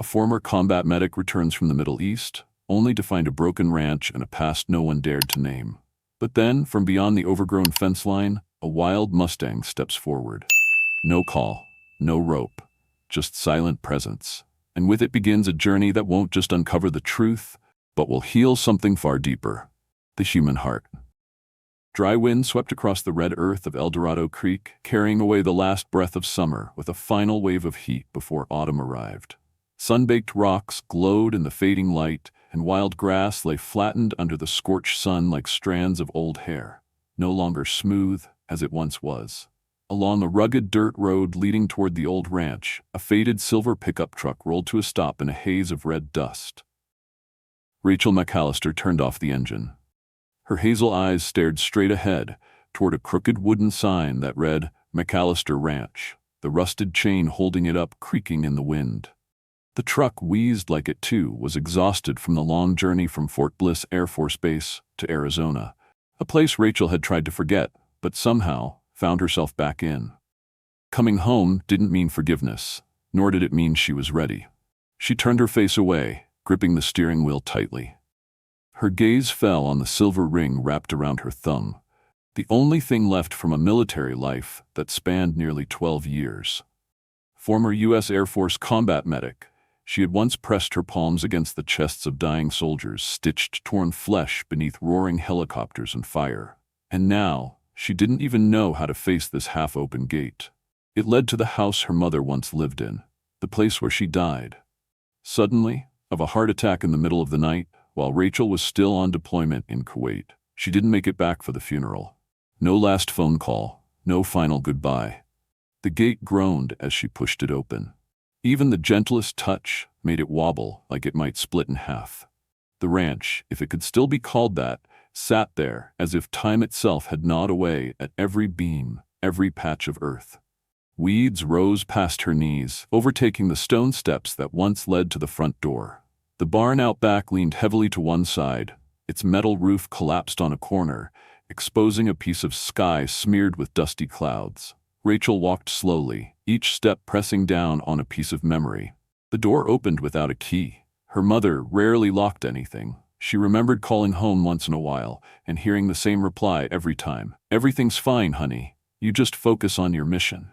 A former combat medic returns from the Middle East, only to find a broken ranch and a past no one dared to name. But then, from beyond the overgrown fence line, a wild Mustang steps forward. No call, no rope, just silent presence. And with it begins a journey that won't just uncover the truth, but will heal something far deeper: the human heart. Dry wind swept across the red earth of El Dorado Creek, carrying away the last breath of summer with a final wave of heat before autumn arrived. Sun-baked rocks glowed in the fading light, and wild grass lay flattened under the scorched sun like strands of old hair, no longer smooth as it once was. Along a rugged dirt road leading toward the old ranch, a faded silver pickup truck rolled to a stop in a haze of red dust. Rachel McAllister turned off the engine. Her hazel eyes stared straight ahead, toward a crooked wooden sign that read McAllister Ranch, the rusted chain holding it up creaking in the wind. The truck wheezed like it too was exhausted from the long journey from Fort Bliss Air Force Base to Arizona, a place Rachel had tried to forget, but somehow found herself back in. Coming home didn't mean forgiveness, nor did it mean she was ready. She turned her face away, gripping the steering wheel tightly. Her gaze fell on the silver ring wrapped around her thumb, the only thing left from a military life that spanned nearly 12 years. Former U.S. Air Force combat medic, she had once pressed her palms against the chests of dying soldiers, stitched torn flesh beneath roaring helicopters and fire. And now, she didn't even know how to face this half-open gate. It led to the house her mother once lived in, the place where she died. Suddenly, of a heart attack in the middle of the night, while Rachel was still on deployment in Kuwait. She didn't make it back for the funeral. No last phone call, no final goodbye. The gate groaned as she pushed it open. Even the gentlest touch made it wobble like it might split in half. The ranch, if it could still be called that, sat there as if time itself had gnawed away at every beam, every patch of earth. Weeds rose past her knees, overtaking the stone steps that once led to the front door. The barn out back leaned heavily to one side, its metal roof collapsed on a corner, exposing a piece of sky smeared with dusty clouds. Rachel walked slowly, each step pressing down on a piece of memory. The door opened without a key. Her mother rarely locked anything. She remembered calling home once in a while and hearing the same reply every time. "Everything's fine, honey. You just focus on your mission."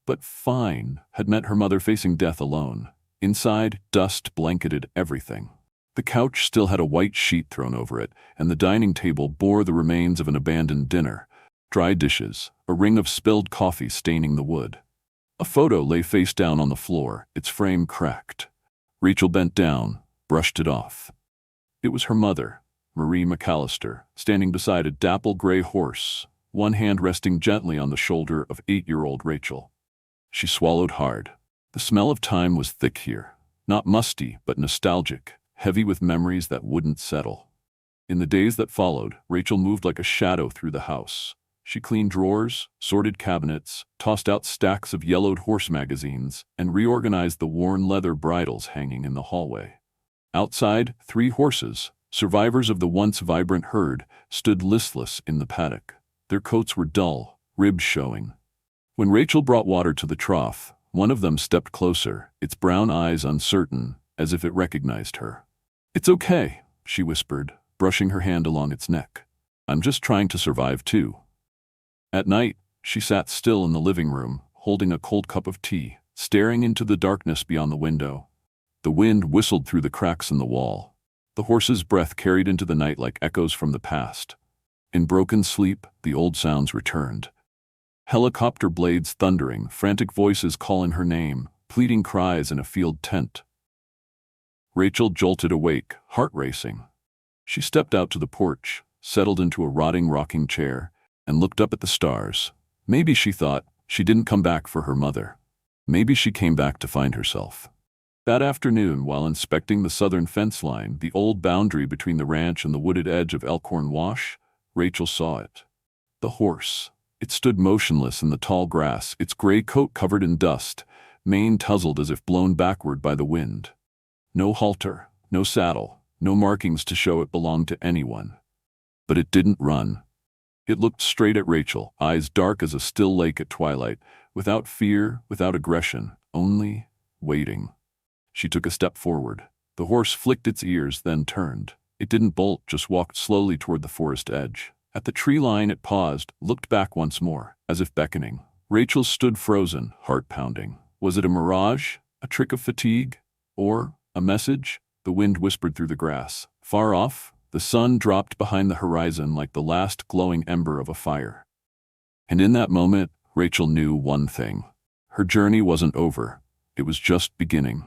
But fine had meant her mother facing death alone. Inside, dust blanketed everything. The couch still had a white sheet thrown over it, and the dining table bore the remains of an abandoned dinner. Dry dishes, a ring of spilled coffee staining the wood. A photo lay face down on the floor, its frame cracked. Rachel bent down, brushed it off. It was her mother, Marie McAllister, standing beside a dapple gray horse, one hand resting gently on the shoulder of 8-year-old Rachel. She swallowed hard. The smell of time was thick here, not musty but nostalgic, heavy with memories that wouldn't settle. In the days that followed, Rachel moved like a shadow through the house. She cleaned drawers, sorted cabinets, tossed out stacks of yellowed horse magazines, and reorganized the worn leather bridles hanging in the hallway. Outside, 3 horses, survivors of the once vibrant herd, stood listless in the paddock. Their coats were dull, ribs showing. When Rachel brought water to the trough, one of them stepped closer, its brown eyes uncertain, as if it recognized her. "It's okay," she whispered, brushing her hand along its neck. "I'm just trying to survive too." At night, she sat still in the living room, holding a cold cup of tea, staring into the darkness beyond the window. The wind whistled through the cracks in the wall. The horse's breath carried into the night like echoes from the past. In broken sleep, the old sounds returned. Helicopter blades thundering, frantic voices calling her name, pleading cries in a field tent. Rachel jolted awake, heart racing. She stepped out to the porch, settled into a rotting rocking chair, and looked up at the stars. Maybe, she thought, she didn't come back for her mother. Maybe she came back to find herself. That afternoon, while inspecting the southern fence line, the old boundary between the ranch and the wooded edge of Elkhorn Wash, Rachel saw it. The horse. It stood motionless in the tall grass, its gray coat covered in dust, mane tousled as if blown backward by the wind. No halter, no saddle, no markings to show it belonged to anyone. But it didn't run. It looked straight at Rachel, eyes dark as a still lake at twilight, without fear, without aggression, only waiting. She took a step forward. The horse flicked its ears, then turned. It didn't bolt, just walked slowly toward the forest edge. At the tree line it paused, looked back once more, as if beckoning. Rachel stood frozen, heart pounding. Was it a mirage? A trick of fatigue? Or a message? The wind whispered through the grass. Far off, the sun dropped behind the horizon like the last glowing ember of a fire. And in that moment, Rachel knew one thing. Her journey wasn't over. It was just beginning.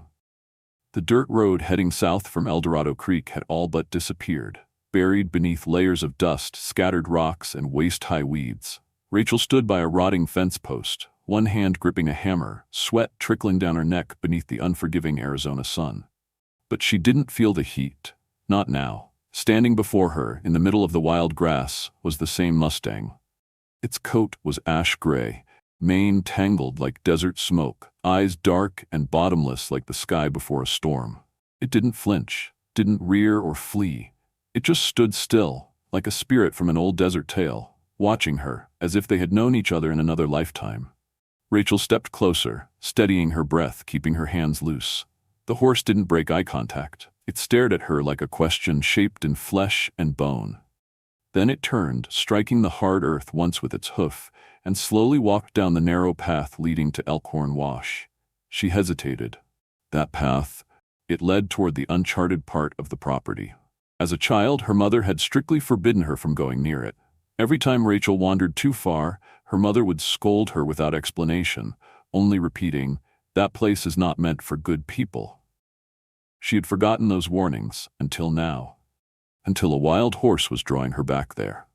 The dirt road heading south from Eldorado Creek had all but disappeared, buried beneath layers of dust, scattered rocks, and waist-high weeds. Rachel stood by a rotting fence post, one hand gripping a hammer, sweat trickling down her neck beneath the unforgiving Arizona sun. But she didn't feel the heat. Not now. Standing before her, in the middle of the wild grass, was the same Mustang. Its coat was ash gray, mane tangled like desert smoke, eyes dark and bottomless like the sky before a storm. It didn't flinch, didn't rear or flee. It just stood still, like a spirit from an old desert tale, watching her, as if they had known each other in another lifetime. Rachel stepped closer, steadying her breath, keeping her hands loose. The horse didn't break eye contact. It stared at her like a question shaped in flesh and bone. Then it turned, striking the hard earth once with its hoof, and slowly walked down the narrow path leading to Elkhorn Wash. She hesitated. That path, it led toward the uncharted part of the property. As a child, her mother had strictly forbidden her from going near it. Every time Rachel wandered too far, her mother would scold her without explanation, only repeating, "That place is not meant for good people." She had forgotten those warnings until now. Until a wild horse was drawing her back there.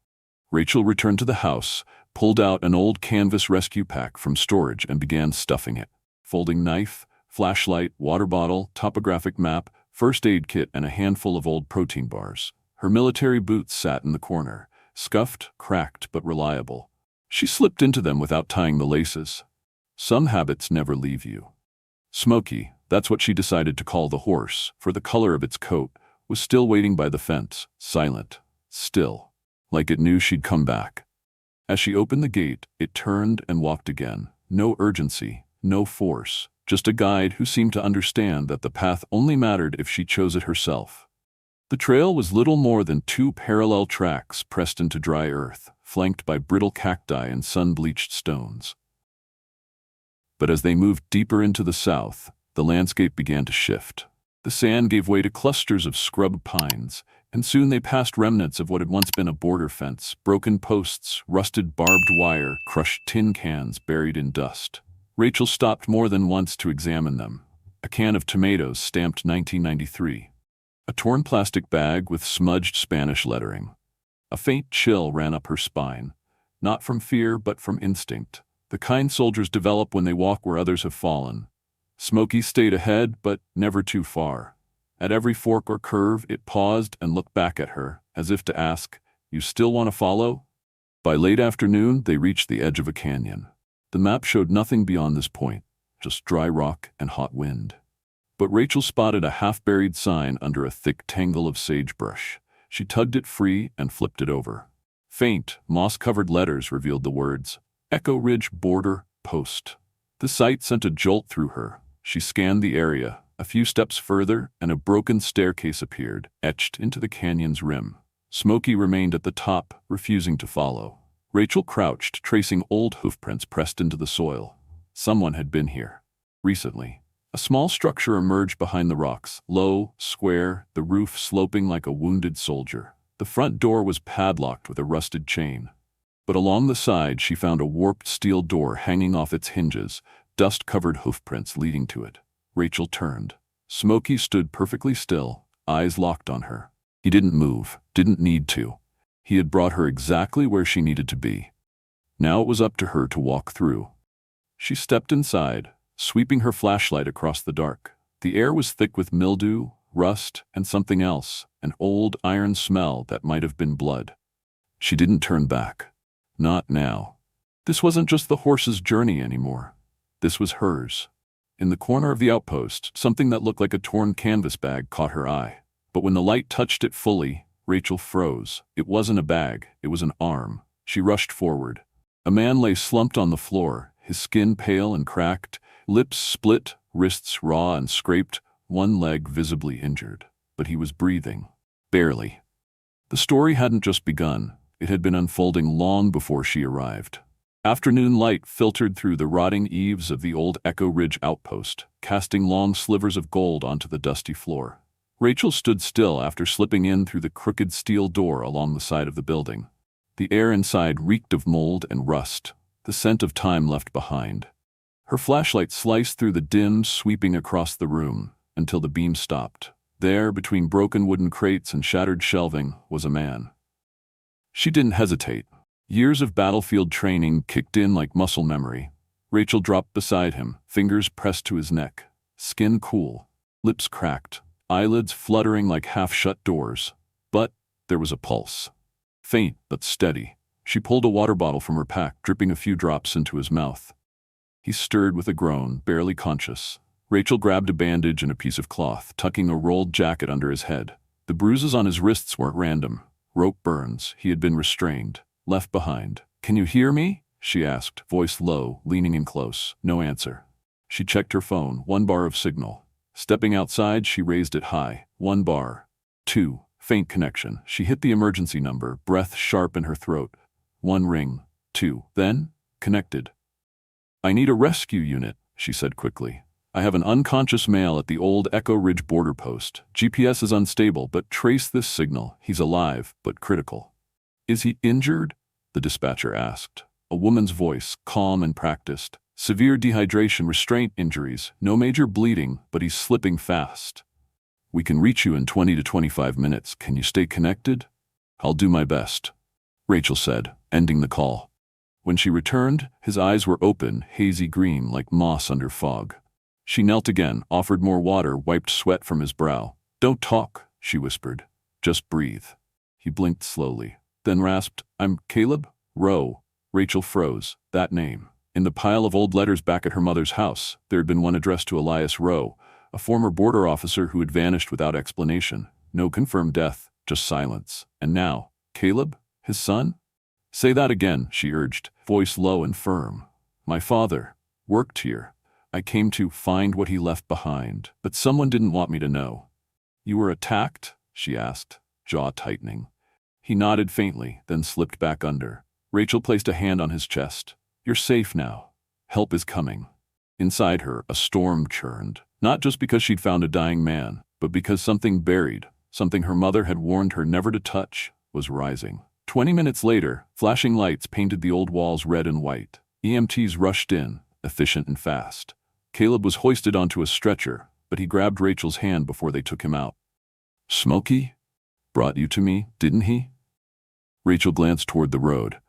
Rachel returned to the house, pulled out an old canvas rescue pack from storage and began stuffing it. Folding knife, flashlight, water bottle, topographic map, first aid kit, and a handful of old protein bars. Her military boots sat in the corner, scuffed, cracked, but reliable. She slipped into them without tying the laces. Some habits never leave you. Smoky, that's what she decided to call the horse, for the color of its coat, was still waiting by the fence, silent, still, like it knew she'd come back. As she opened the gate, it turned and walked again. No urgency, no force, just a guide who seemed to understand that the path only mattered if she chose it herself. The trail was little more than two parallel tracks pressed into dry earth, flanked by brittle cacti and sun-bleached stones. But as they moved deeper into the south, the landscape began to shift. The sand gave way to clusters of scrub pines, and soon they passed remnants of what had once been a border fence, broken posts, rusted barbed wire, crushed tin cans buried in dust. Rachel stopped more than once to examine them. A can of tomatoes stamped 1993. A torn plastic bag with smudged Spanish lettering. A faint chill ran up her spine, not from fear but from instinct, the kind soldiers develop when they walk where others have fallen. Smoky stayed ahead, but never too far. At every fork or curve, it paused and looked back at her, as if to ask, "You still want to follow?" By late afternoon, they reached the edge of a canyon. The map showed nothing beyond this point, just dry rock and hot wind. But Rachel spotted a half-buried sign under a thick tangle of sagebrush. She tugged it free and flipped it over. Faint, moss-covered letters revealed the words, "Echo Ridge Border Post." The sight sent a jolt through her. She scanned the area. A few steps further, and a broken staircase appeared, etched into the canyon's rim. Smoky remained at the top, refusing to follow. Rachel crouched, tracing old hoofprints pressed into the soil. Someone had been here. Recently. A small structure emerged behind the rocks, low, square, the roof sloping like a wounded soldier. The front door was padlocked with a rusted chain. But along the side she found a warped steel door hanging off its hinges, dust-covered hoofprints leading to it. Rachel turned. Smoky stood perfectly still, eyes locked on her. He didn't move, didn't need to. He had brought her exactly where she needed to be. Now it was up to her to walk through. She stepped inside, sweeping her flashlight across the dark. The air was thick with mildew, rust, and something else, an old iron smell that might have been blood. She didn't turn back. Not now. This wasn't just the horse's journey anymore. This was hers. In the corner of the outpost, something that looked like a torn canvas bag caught her eye. But when the light touched it fully, Rachel froze. It wasn't a bag, it was an arm. She rushed forward. A man lay slumped on the floor, his skin pale and cracked, lips split, wrists raw and scraped, one leg visibly injured, but he was breathing. Barely. The story hadn't just begun, it had been unfolding long before she arrived. Afternoon light filtered through the rotting eaves of the old Echo Ridge outpost, casting long slivers of gold onto the dusty floor. Rachel stood still after slipping in through the crooked steel door along the side of the building. The air inside reeked of mold and rust, the scent of time left behind. Her flashlight sliced through the dim, sweeping across the room, until the beam stopped. There, between broken wooden crates and shattered shelving, was a man. She didn't hesitate. Years of battlefield training kicked in like muscle memory. Rachel dropped beside him, fingers pressed to his neck, skin cool, lips cracked, eyelids fluttering like half-shut doors. But there was a pulse. Faint but steady. She pulled a water bottle from her pack, dripping a few drops into his mouth. He stirred with a groan, barely conscious. Rachel grabbed a bandage and a piece of cloth, tucking a rolled jacket under his head. The bruises on his wrists weren't random. Rope burns. He had been restrained, left behind. "Can you hear me?" she asked, voice low, leaning in close. No answer. She checked her phone, 1 bar of signal. Stepping outside, she raised it high. 1 bar. 2. Faint connection. She hit the emergency number, breath sharp in her throat. 1 ring. 2. Then, connected. "I need a rescue unit," she said quickly. "I have an unconscious male at the old Echo Ridge border post. GPS is unstable, but trace this signal. He's alive, but critical." "Is he injured?" the dispatcher asked. A woman's voice, calm and practiced. "Severe dehydration, restraint injuries. No major bleeding, but he's slipping fast. We can reach you in 20 to 25 minutes. Can you stay connected?" "I'll do my best," Rachel said, ending the call. When she returned, his eyes were open, hazy green like moss under fog. She knelt again, offered more water, wiped sweat from his brow. "Don't talk," she whispered. "Just breathe." He blinked slowly, then rasped, "I'm Caleb Rowe." Rachel froze. That name. In the pile of old letters back at her mother's house, there had been one addressed to Elias Rowe, a former border officer who had vanished without explanation. No confirmed death, just silence. And now, Caleb? His son? "Say that again," she urged, voice low and firm. "My father worked here. I came to find what he left behind, but someone didn't want me to know." "You were attacked?" she asked, jaw tightening. He nodded faintly, then slipped back under. Rachel placed a hand on his chest. "You're safe now. Help is coming." Inside her, a storm churned, not just because she'd found a dying man, but because something buried, something her mother had warned her never to touch, was rising. 20 minutes later, flashing lights painted the old walls red and white. EMTs rushed in, efficient and fast. Caleb was hoisted onto a stretcher, but he grabbed Rachel's hand before they took him out. "Smokey brought you to me, didn't he?" Rachel glanced toward the road.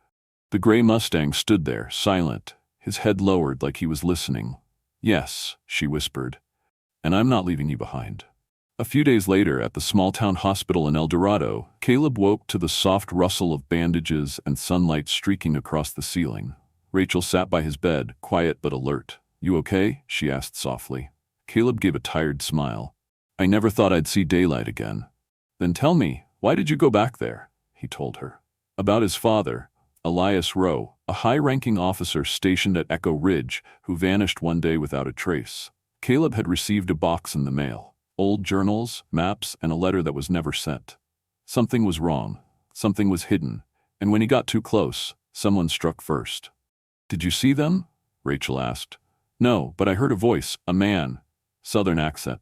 The gray Mustang stood there, silent, his head lowered like he was listening. "Yes," she whispered, "and I'm not leaving you behind." A few days later, at the small-town hospital in El Dorado, Caleb woke to the soft rustle of bandages and sunlight streaking across the ceiling. Rachel sat by his bed, quiet but alert. "You okay?" she asked softly. Caleb gave a tired smile. "I never thought I'd see daylight again." "Then tell me, why did you go back there?" he told her. About his father, Elias Rowe, a high-ranking officer stationed at Echo Ridge, who vanished one day without a trace. Caleb had received a box in the mail. Old journals, maps, and a letter that was never sent. Something was wrong. Something was hidden. And when he got too close, someone struck first. "Did you see them?" Rachel asked. "No, but I heard a voice, a man, southern accent.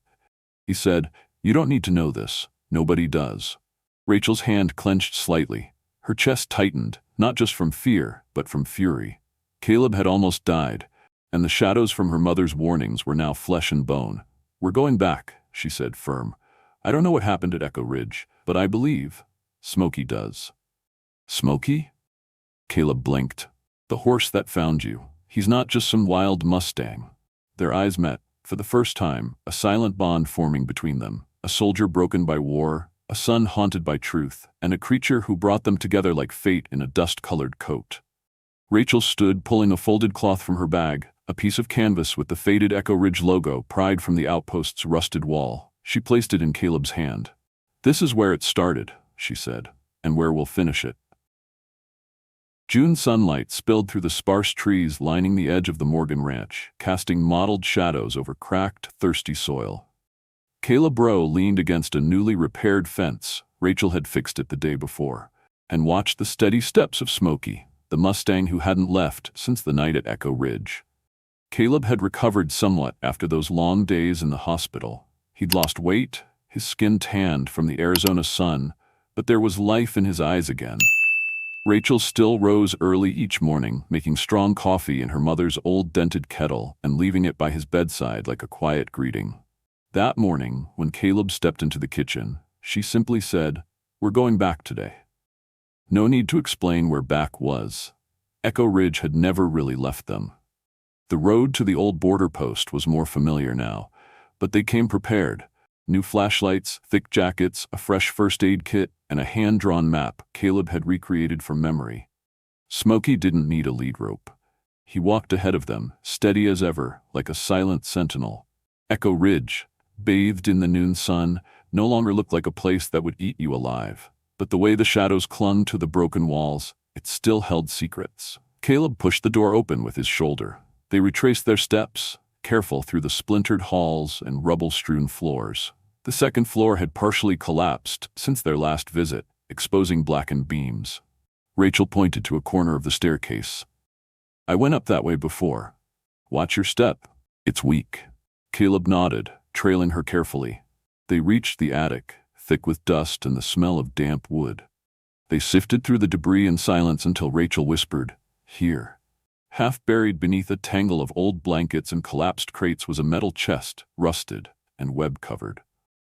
He said, 'You don't need to know this. Nobody does.'" Rachel's hand clenched slightly. Her chest tightened, not just from fear, but from fury. Caleb had almost died, and the shadows from her mother's warnings were now flesh and bone. "We're going back," she said, firm. "I don't know what happened at Echo Ridge, but I believe Smokey does." "Smokey?" Caleb blinked. "The horse that found you. He's not just some wild Mustang." Their eyes met. For the first time, a silent bond forming between them. A soldier broken by war, a son haunted by truth, and a creature who brought them together like fate in a dust-colored coat. Rachel stood, pulling a folded cloth from her bag, a piece of canvas with the faded Echo Ridge logo pried from the outpost's rusted wall. She placed it in Caleb's hand. "This is where it started," she said, "and where we'll finish it." June sunlight spilled through the sparse trees lining the edge of the Morgan Ranch, casting mottled shadows over cracked, thirsty soil. Caleb Rowe leaned against a newly repaired fence. Rachel had fixed it the day before, and watched the steady steps of Smokey, the Mustang who hadn't left since the night at Echo Ridge. Caleb had recovered somewhat after those long days in the hospital. He'd lost weight, his skin tanned from the Arizona sun, but there was life in his eyes again. Rachel still rose early each morning, making strong coffee in her mother's old dented kettle and leaving it by his bedside like a quiet greeting. That morning, when Caleb stepped into the kitchen, she simply said, "We're going back today." No need to explain where back was. Echo Ridge had never really left them. The road to the old border post was more familiar now, but they came prepared. New flashlights, thick jackets, a fresh first aid kit, and a hand-drawn map Caleb had recreated from memory. Smokey didn't need a lead rope. He walked ahead of them, steady as ever, like a silent sentinel. Echo Ridge, bathed in the noon sun, no longer looked like a place that would eat you alive. But the way the shadows clung to the broken walls, it still held secrets. Caleb pushed the door open with his shoulder. They retraced their steps, careful through the splintered halls and rubble-strewn floors. The second floor had partially collapsed since their last visit, exposing blackened beams. Rachel pointed to a corner of the staircase. "I went up that way before. Watch your step. It's weak." Caleb nodded, trailing her carefully. They reached the attic, thick with dust and the smell of damp wood. They sifted through the debris in silence until Rachel whispered, "Here." Half buried beneath a tangle of old blankets and collapsed crates was a metal chest, rusted and web-covered.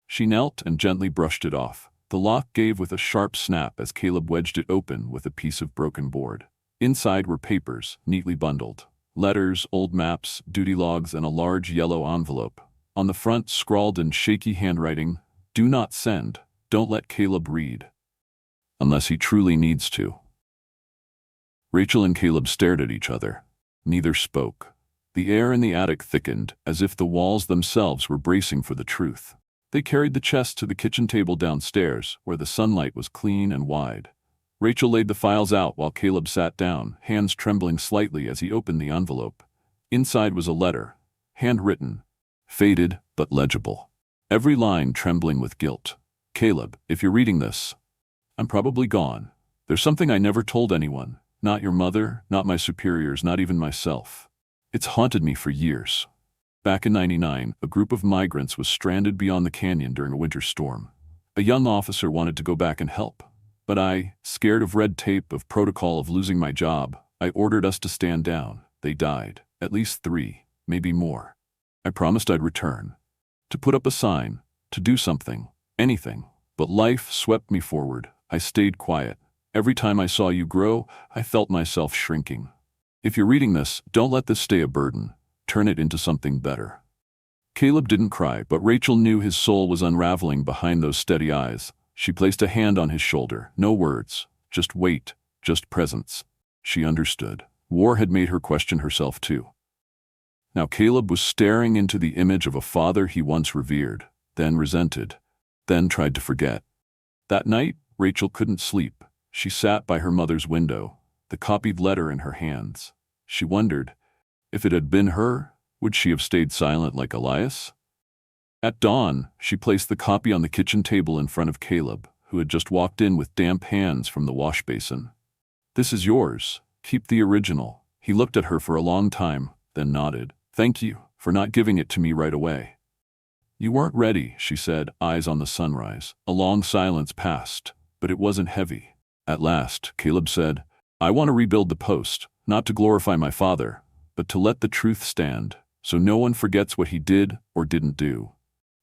She knelt and gently brushed it off. The lock gave with a sharp snap as Caleb wedged it open with a piece of broken board. Inside were papers, neatly bundled. Letters, old maps, duty logs, and a large yellow envelope. On the front, scrawled in shaky handwriting, "Do not send. Don't let Caleb read. Unless he truly needs to." Rachel and Caleb stared at each other. Neither spoke. The air in the attic thickened, as if the walls themselves were bracing for the truth. They carried the chest to the kitchen table downstairs, where the sunlight was clean and wide. Rachel laid the files out while Caleb sat down, hands trembling slightly as he opened the envelope. Inside was a letter, handwritten, faded but legible. Every line trembling with guilt. "Caleb, if you're reading this, I'm probably gone. There's something I never told anyone. Not your mother, not my superiors, not even myself. It's haunted me for years. Back in '99, a group of migrants was stranded beyond the canyon during a winter storm. A young officer wanted to go back and help. But I, scared of red tape, of protocol, of losing my job, I ordered us to stand down. They died. At least 3, maybe more. I promised I'd return. To put up a sign, to do something, anything. But life swept me forward. I stayed quiet. Every time I saw you grow, I felt myself shrinking. If you're reading this, don't let this stay a burden. Turn it into something better." Caleb didn't cry, but Rachel knew his soul was unraveling behind those steady eyes. She placed a hand on his shoulder. No words, just weight, just presence. She understood. War had made her question herself too. Now Caleb was staring into the image of a father he once revered, then resented, then tried to forget. That night, Rachel couldn't sleep. She sat by her mother's window, the copied letter in her hands. She wondered, if it had been her, would she have stayed silent like Elias? At dawn, she placed the copy on the kitchen table in front of Caleb, who had just walked in with damp hands from the wash basin. "This is yours. Keep the original." He looked at her for a long time, then nodded. "Thank you for not giving it to me right away." "You weren't ready," she said, eyes on the sunrise. A long silence passed, but it wasn't heavy. At last, Caleb said, "I want to rebuild the post, not to glorify my father, but to let the truth stand, so no one forgets what he did or didn't do."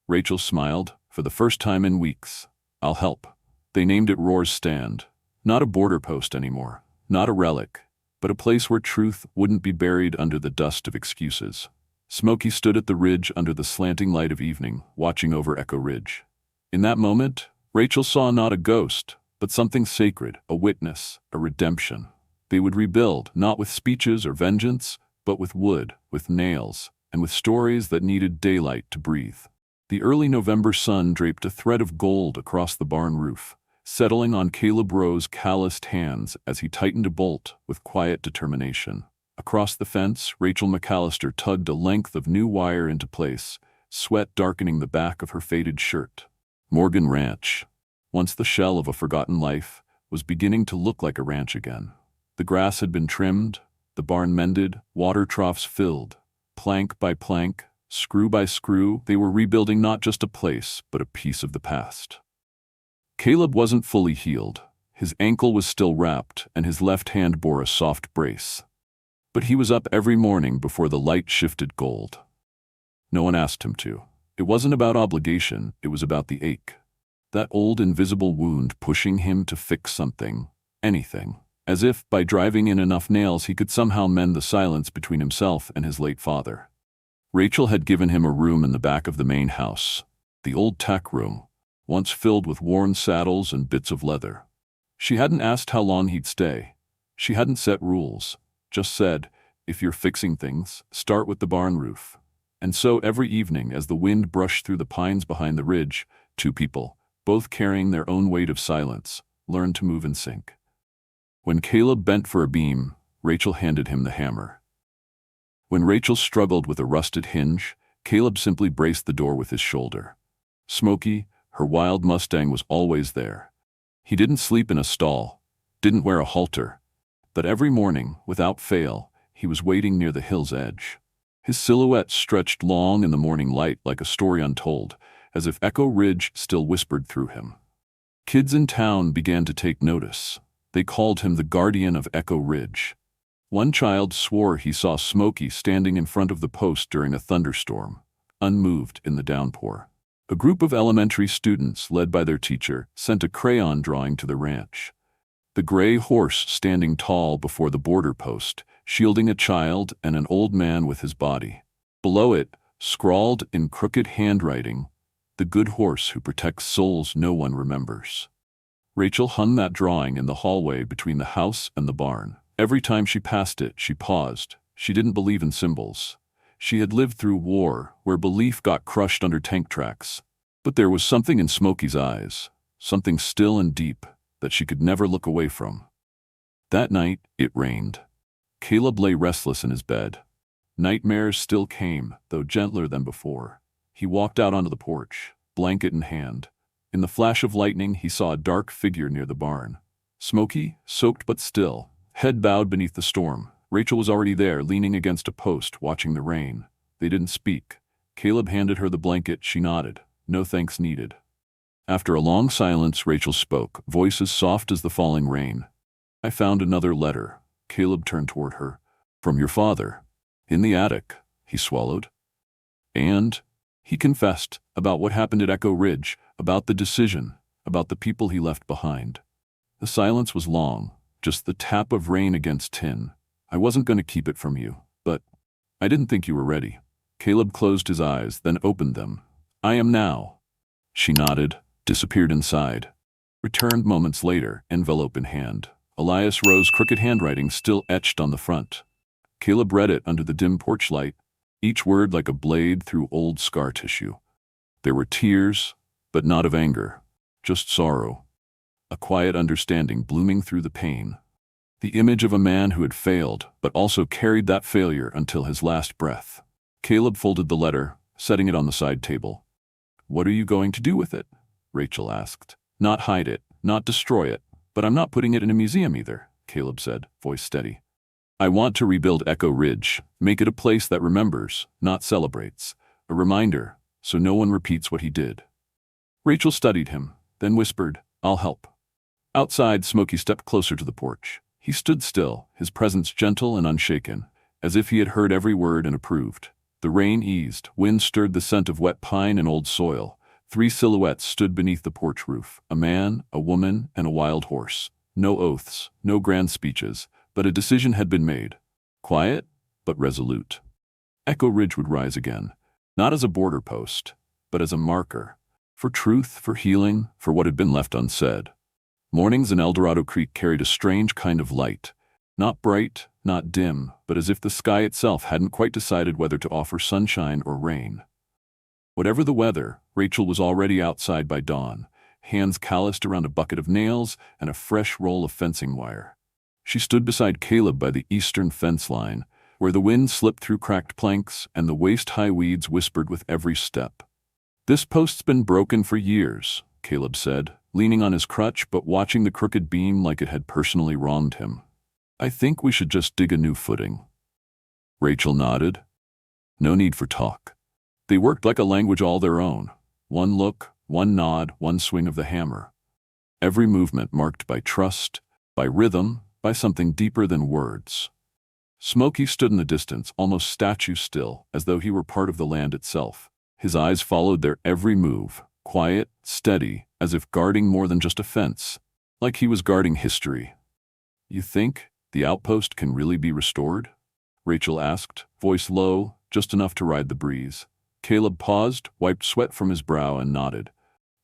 Rachel smiled, for the first time in weeks. "I'll help." They named it Roar's Stand. Not a border post anymore, not a relic, but a place where truth wouldn't be buried under the dust of excuses. Smokey stood at the ridge under the slanting light of evening, watching over Echo Ridge. In that moment, Rachel saw not a ghost, but something sacred, a witness, a redemption. They would rebuild, not with speeches or vengeance, but with wood, with nails, and with stories that needed daylight to breathe. The early November sun draped a thread of gold across the barn roof, settling on Caleb Rowe's calloused hands as he tightened a bolt with quiet determination. Across the fence, Rachel McAllister tugged a length of new wire into place, sweat darkening the back of her faded shirt. Morgan Ranch, once the shell of a forgotten life, was beginning to look like a ranch again. The grass had been trimmed, the barn mended, water troughs filled. Plank by plank, screw by screw, they were rebuilding not just a place, but a piece of the past. Caleb wasn't fully healed. His ankle was still wrapped, and his left hand bore a soft brace. But he was up every morning before the light shifted gold. No one asked him to. It wasn't about obligation, it was about the ache. That old invisible wound pushing him to fix something, anything. As if, by driving in enough nails, he could somehow mend the silence between himself and his late father. Rachel had given him a room in the back of the main house, the old tack room, once filled with worn saddles and bits of leather. She hadn't asked how long he'd stay. She hadn't set rules, just said, if you're fixing things, start with the barn roof. And so every evening, as the wind brushed through the pines behind the ridge, two people, both carrying their own weight of silence, learned to move in sync. When Caleb bent for a beam, Rachel handed him the hammer. When Rachel struggled with a rusted hinge, Caleb simply braced the door with his shoulder. Smokey, her wild Mustang, was always there. He didn't sleep in a stall, didn't wear a halter, but every morning, without fail, he was waiting near the hill's edge. His silhouette stretched long in the morning light like a story untold, as if Echo Ridge still whispered through him. Kids in town began to take notice. They called him the guardian of Echo Ridge. One child swore he saw Smokey standing in front of the post during a thunderstorm, unmoved in the downpour. A group of elementary students, led by their teacher, sent a crayon drawing to the ranch. The gray horse standing tall before the border post, shielding a child and an old man with his body. Below it, scrawled in crooked handwriting, the good horse who protects souls no one remembers. Rachel hung that drawing in the hallway between the house and the barn. Every time she passed it, she paused. She didn't believe in symbols. She had lived through war, where belief got crushed under tank tracks. But there was something in Smokey's eyes, something still and deep, that she could never look away from. That night, it rained. Caleb lay restless in his bed. Nightmares still came, though gentler than before. He walked out onto the porch, blanket in hand. In the flash of lightning, he saw a dark figure near the barn. Smokey, soaked but still, head bowed beneath the storm. Rachel was already there, leaning against a post, watching the rain. They didn't speak. Caleb handed her the blanket. She nodded. No thanks needed. After a long silence, Rachel spoke, voice as soft as the falling rain. I found another letter. Caleb turned toward her. From your father. In the attic. He swallowed. And he confessed about what happened at Echo Ridge, about the decision, about the people he left behind. The silence was long, just the tap of rain against tin. I wasn't going to keep it from you, but I didn't think you were ready. Caleb closed his eyes, then opened them. I am now. She nodded, disappeared inside. Returned moments later, envelope in hand. Elias Rowe's crooked handwriting still etched on the front. Caleb read it under the dim porch light, each word like a blade through old scar tissue. There were tears, but not of anger, just sorrow. A quiet understanding blooming through the pain. The image of a man who had failed, but also carried that failure until his last breath. Caleb folded the letter, setting it on the side table. What are you going to do with it? Rachel asked. Not hide it, not destroy it, but I'm not putting it in a museum either, Caleb said, voice steady. I want to rebuild Echo Ridge, make it a place that remembers, not celebrates, a reminder, so no one repeats what he did. Rachel studied him, then whispered, I'll help. Outside, Smokey stepped closer to the porch. He stood still, his presence gentle and unshaken, as if he had heard every word and approved. The rain eased, wind stirred the scent of wet pine and old soil. 3 silhouettes stood beneath the porch roof, a man, a woman, and a wild horse. No oaths, no grand speeches, but a decision had been made. Quiet, but resolute. Echo Ridge would rise again, not as a border post, but as a marker, for truth, for healing, for what had been left unsaid. Mornings in El Dorado Creek carried a strange kind of light, not bright, not dim, but as if the sky itself hadn't quite decided whether to offer sunshine or rain. Whatever the weather, Rachel was already outside by dawn, hands calloused around a bucket of nails and a fresh roll of fencing wire. She stood beside Caleb by the eastern fence line, where the wind slipped through cracked planks and the waist-high weeds whispered with every step. "This post's been broken for years," Caleb said, leaning on his crutch but watching the crooked beam like it had personally wronged him. "I think we should just dig a new footing." Rachel nodded. No need for talk. They worked like a language all their own. One look, one nod, one swing of the hammer. Every movement marked by trust, by rhythm, by something deeper than words. Smokey stood in the distance, almost statue still, as though he were part of the land itself. His eyes followed their every move, quiet, steady, as if guarding more than just a fence, like he was guarding history. "You think the outpost can really be restored?" Rachel asked, voice low, just enough to ride the breeze. Caleb paused, wiped sweat from his brow, and nodded.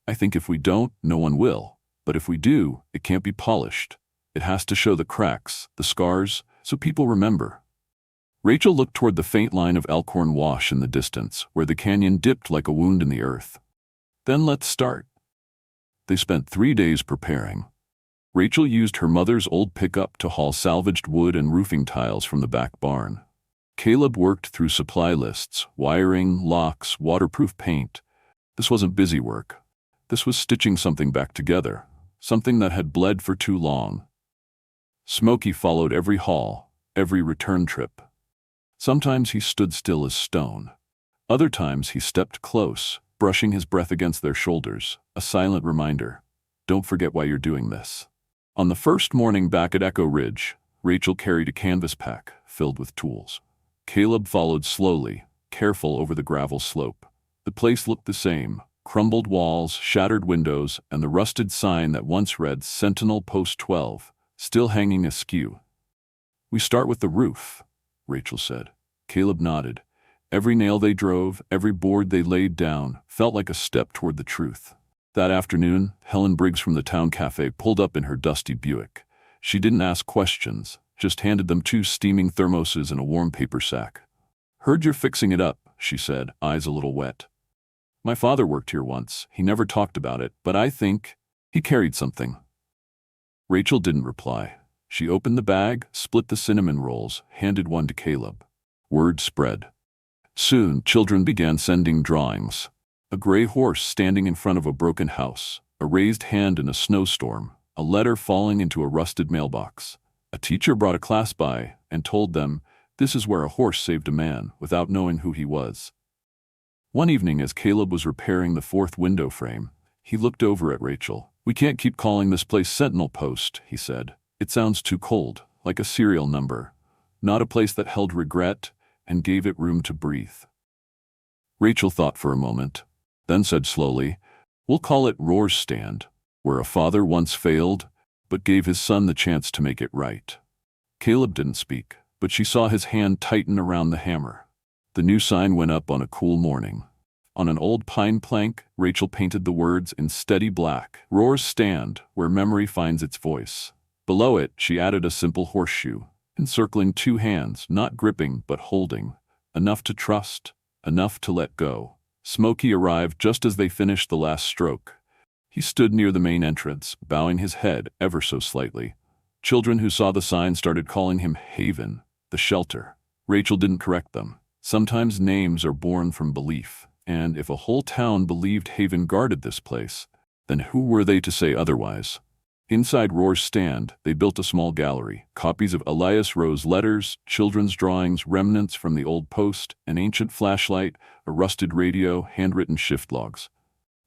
"I think if we don't, no one will. But if we do, it can't be polished. It has to show the cracks, the scars, so people remember." Rachel looked toward the faint line of Elkhorn Wash in the distance, where the canyon dipped like a wound in the earth. "Then let's start." They spent 3 days preparing. Rachel used her mother's old pickup to haul salvaged wood and roofing tiles from the back barn. Caleb worked through supply lists, wiring, locks, waterproof paint. This wasn't busy work. This was stitching something back together, something that had bled for too long. Smokey followed every haul, every return trip. Sometimes he stood still as stone. Other times he stepped close, brushing his breath against their shoulders, a silent reminder. Don't forget why you're doing this. On the first morning back at Echo Ridge, Rachel carried a canvas pack filled with tools. Caleb followed slowly, careful over the gravel slope. The place looked the same, crumbled walls, shattered windows, and the rusted sign that once read Sentinel Post 12, still hanging askew. "We start with the roof," Rachel said. Caleb nodded. Every nail they drove, every board they laid down, felt like a step toward the truth. That afternoon, Helen Briggs from the town cafe pulled up in her dusty Buick. She didn't ask questions, just handed them 2 steaming thermoses and a warm paper sack. "Heard you're fixing it up," she said, eyes a little wet. "My father worked here once. He never talked about it, but I think he carried something." Rachel didn't reply. She opened the bag, split the cinnamon rolls, handed one to Caleb. Word spread. Soon, children began sending drawings. A gray horse standing in front of a broken house, a raised hand in a snowstorm, a letter falling into a rusted mailbox. A teacher brought a class by and told them, "This is where a horse saved a man," without knowing who he was. One evening, as Caleb was repairing the 4th window frame, he looked over at Rachel. "We can't keep calling this place Sentinel Post," he said. "It sounds too cold, like a serial number. Not a place that held regret and gave it room to breathe." Rachel thought for a moment, then said slowly, "We'll call it Roar's Stand, where a father once failed, but gave his son the chance to make it right." Caleb didn't speak, but she saw his hand tighten around the hammer. The new sign went up on a cool morning. On an old pine plank, Rachel painted the words in steady black, "Roar's Stand, where memory finds its voice." Below it, she added a simple horseshoe, encircling 2 hands, not gripping but holding, enough to trust, enough to let go. Smokey arrived just as they finished the last stroke. He stood near the main entrance, bowing his head ever so slightly. Children who saw the sign started calling him Haven, the shelter. Rachel didn't correct them. Sometimes names are born from belief, and if a whole town believed Haven guarded this place, then who were they to say otherwise? Inside Roar's Stand, they built a small gallery, copies of Elias Rowe's letters, children's drawings, remnants from the old post, an ancient flashlight, a rusted radio, handwritten shift logs.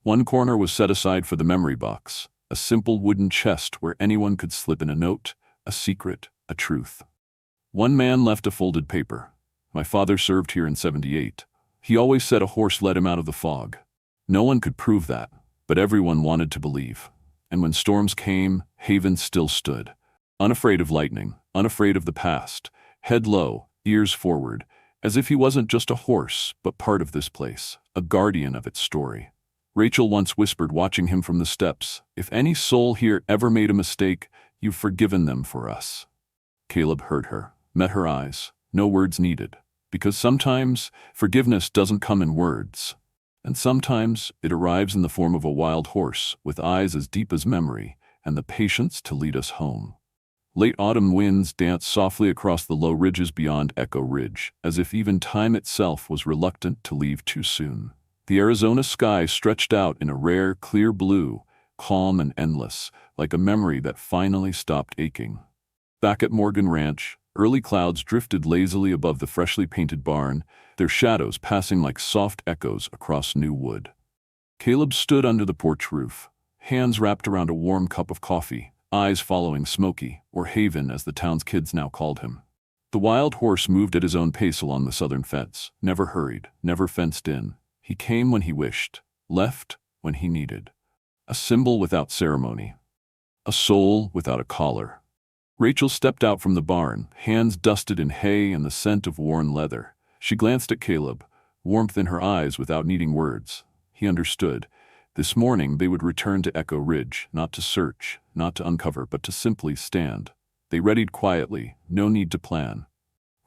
One corner was set aside for the memory box, a simple wooden chest where anyone could slip in a note, a secret, a truth. One man left a folded paper. "My father served here in '78. He always said a horse led him out of the fog." No one could prove that, but everyone wanted to believe. And when storms came, Haven still stood, unafraid of lightning, unafraid of the past, head low, ears forward, as if he wasn't just a horse, but part of this place, a guardian of its story. Rachel once whispered, watching him from the steps, "If any soul here ever made a mistake, you've forgiven them for us." Caleb heard her, met her eyes, no words needed, because sometimes forgiveness doesn't come in words. And sometimes it arrives in the form of a wild horse with eyes as deep as memory and the patience to lead us home. Late autumn winds danced softly across the low ridges beyond Echo Ridge, as if even time itself was reluctant to leave too soon. The Arizona sky stretched out in a rare, clear blue, calm and endless, like a memory that finally stopped aching. Back at Morgan Ranch, early clouds drifted lazily above the freshly painted barn, their shadows passing like soft echoes across new wood. Caleb stood under the porch roof, hands wrapped around a warm cup of coffee, eyes following Smokey, or Haven as the town's kids now called him. The wild horse moved at his own pace along the southern fence, never hurried, never fenced in. He came when he wished, left when he needed. A symbol without ceremony. A soul without a collar. Rachel stepped out from the barn, hands dusted in hay and the scent of worn leather. She glanced at Caleb, warmth in her eyes without needing words. He understood. This morning they would return to Echo Ridge, not to search, not to uncover, but to simply stand. They readied quietly, no need to plan.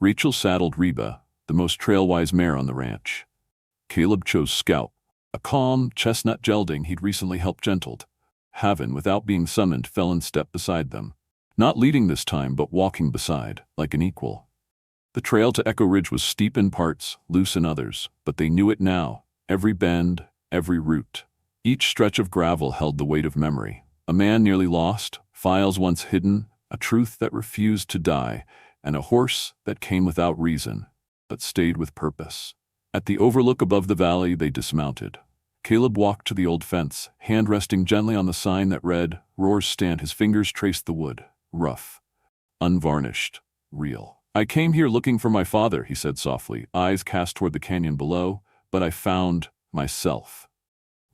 Rachel saddled Reba, the most trail-wise mare on the ranch. Caleb chose Scout, a calm, chestnut gelding he'd recently helped gentled. Haven, without being summoned, fell in step beside them. Not leading this time, but walking beside, like an equal. The trail to Echo Ridge was steep in parts, loose in others, but they knew it now. Every bend, every root. Each stretch of gravel held the weight of memory. A man nearly lost, files once hidden, a truth that refused to die, and a horse that came without reason, but stayed with purpose. At the overlook above the valley, they dismounted. Caleb walked to the old fence, hand resting gently on the sign that read, Roar's Stand. His fingers traced the wood. Rough. Unvarnished. Real. I came here looking for my father, he said softly, eyes cast toward the canyon below, but I found myself.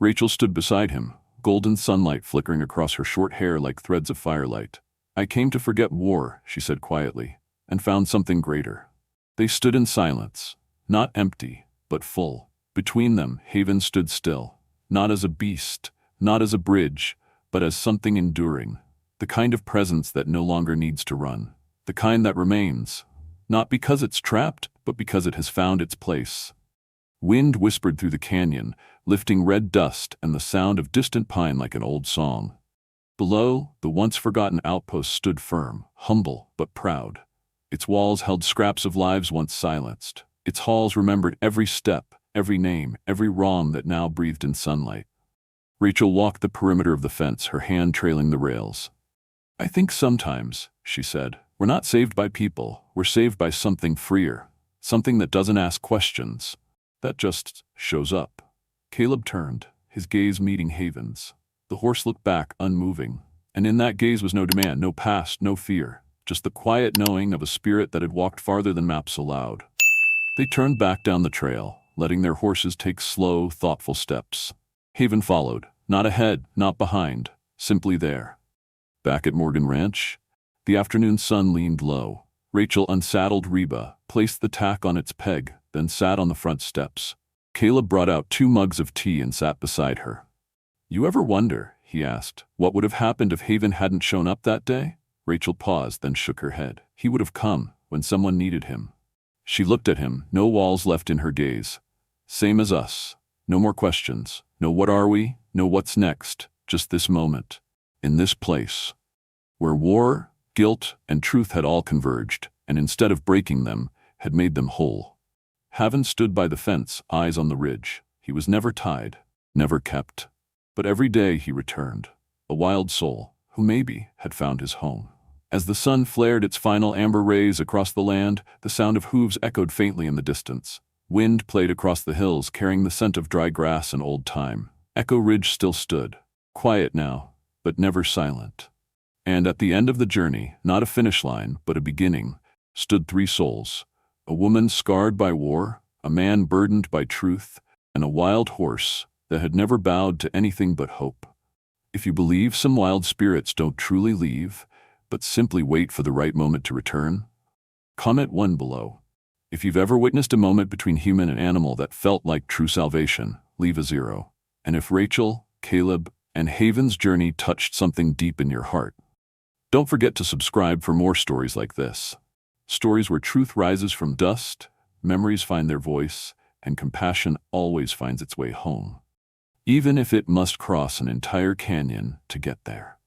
Rachel stood beside him, golden sunlight flickering across her short hair like threads of firelight. I came to forget war, she said quietly, and found something greater. They stood in silence, not empty, but full. Between them, Haven stood still, not as a beast, not as a bridge, but as something enduring, the kind of presence that no longer needs to run, the kind that remains, not because it's trapped, but because it has found its place. Wind whispered through the canyon, lifting red dust and the sound of distant pine like an old song. Below, the once-forgotten outpost stood firm, humble but proud. Its walls held scraps of lives once silenced. Its halls remembered every step, every name, every wrong that now breathed in sunlight. Rachel walked the perimeter of the fence, her hand trailing the rails. I think sometimes, she said, we're not saved by people, we're saved by something freer, something that doesn't ask questions, that just shows up. Caleb turned, his gaze meeting Haven's. The horse looked back, unmoving, and in that gaze was no demand, no past, no fear, just the quiet knowing of a spirit that had walked farther than maps allowed. They turned back down the trail, letting their horses take slow, thoughtful steps. Haven followed, not ahead, not behind, simply there. Back at Morgan Ranch, the afternoon sun leaned low. Rachel unsaddled Reba, placed the tack on its peg, then sat on the front steps. Caleb brought out 2 mugs of tea and sat beside her. You ever wonder, he asked, what would have happened if Haven hadn't shown up that day? Rachel paused, then shook her head. He would have come when someone needed him. She looked at him, no walls left in her gaze. Same as us. No more questions. No what are we? No what's next. Just this moment. In this place. Where war, guilt, and truth had all converged, and instead of breaking them, had made them whole. Haven stood by the fence, eyes on the ridge. He was never tied, never kept. But every day he returned, a wild soul, who maybe had found his home. As the sun flared its final amber rays across the land, the sound of hooves echoed faintly in the distance. Wind played across the hills, carrying the scent of dry grass and old time. Echo Ridge still stood, quiet now, but never silent. And at the end of the journey, not a finish line, but a beginning, stood 3 souls. A woman scarred by war, a man burdened by truth, and a wild horse that had never bowed to anything but hope. If you believe some wild spirits don't truly leave, but simply wait for the right moment to return, comment 1 below. If you've ever witnessed a moment between human and animal that felt like true salvation, leave a 0. And if Rachel, Caleb, and Haven's journey touched something deep in your heart, don't forget to subscribe for more stories like this. Stories where truth rises from dust, memories find their voice, and compassion always finds its way home. Even if it must cross an entire canyon to get there.